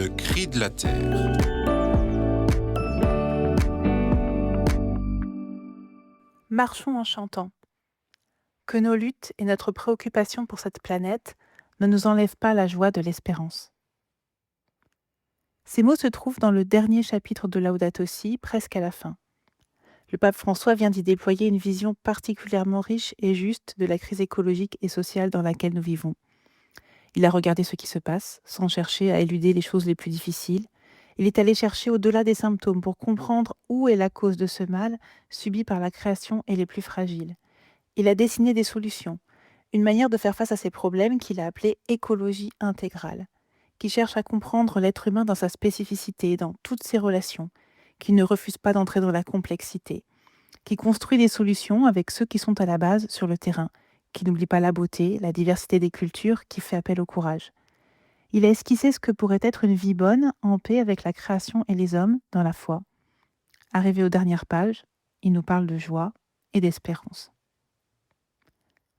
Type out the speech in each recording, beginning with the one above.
Le cri de la terre. Marchons en chantant. Que nos luttes et notre préoccupation pour cette planète ne nous enlèvent pas la joie de l'espérance. Ces mots se trouvent dans le dernier chapitre de Laudato Si, presque à la fin. Le pape François vient d'y déployer une vision particulièrement riche et juste de la crise écologique et sociale dans laquelle nous vivons. Il a regardé ce qui se passe, sans chercher à éluder les choses les plus difficiles. Il est allé chercher au-delà des symptômes pour comprendre où est la cause de ce mal subi par la création et les plus fragiles. Il a dessiné des solutions, une manière de faire face à ces problèmes qu'il a appelée écologie intégrale, qui cherche à comprendre l'être humain dans sa spécificité, dans toutes ses relations, qui ne refuse pas d'entrer dans la complexité, qui construit des solutions avec ceux qui sont à la base sur le terrain, qui n'oublie pas la beauté, la diversité des cultures, qui fait appel au courage. Il a esquissé ce que pourrait être une vie bonne, en paix avec la création et les hommes, dans la foi. Arrivé aux dernières pages, il nous parle de joie et d'espérance.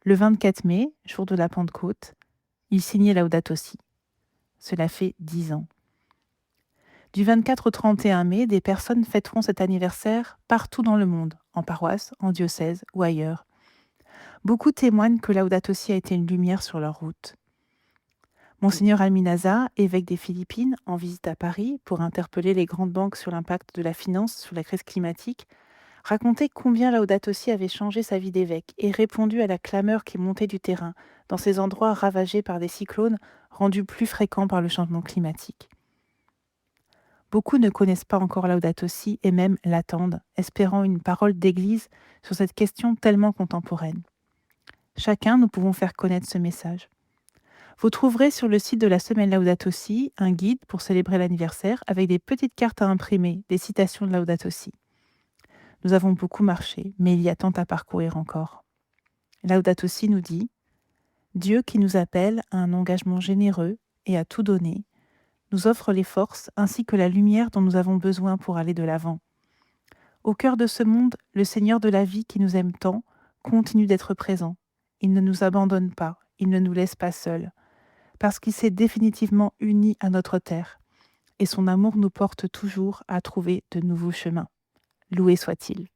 Le 24 mai, jour de la Pentecôte, il signait Laudato Si. Cela fait 10 ans. Du 24 au 31 mai, des personnes fêteront cet anniversaire partout dans le monde, en paroisse, en diocèse ou ailleurs. Beaucoup témoignent que Laudato Si a été une lumière sur leur route. Monseigneur Alminaza, évêque des Philippines, en visite à Paris pour interpeller les grandes banques sur l'impact de la finance sur la crise climatique, racontait combien Laudato Si avait changé sa vie d'évêque et répondu à la clameur qui montait du terrain dans ces endroits ravagés par des cyclones rendus plus fréquents par le changement climatique. Beaucoup ne connaissent pas encore Laudato Si et même l'attendent, espérant une parole d'Église sur cette question tellement contemporaine. Chacun, nous pouvons faire connaître ce message. Vous trouverez sur le site de la Semaine Laudato Si un guide pour célébrer l'anniversaire avec des petites cartes à imprimer, des citations de Laudato Si. Nous avons beaucoup marché, mais il y a tant à parcourir encore. Laudato Si nous dit « Dieu qui nous appelle à un engagement généreux et à tout donner, nous offre les forces ainsi que la lumière dont nous avons besoin pour aller de l'avant. Au cœur de ce monde, le Seigneur de la vie qui nous aime tant continue d'être présent. Il ne nous abandonne pas, il ne nous laisse pas seuls, parce qu'il s'est définitivement uni à notre terre, et son amour nous porte toujours à trouver de nouveaux chemins. Loué soit-il.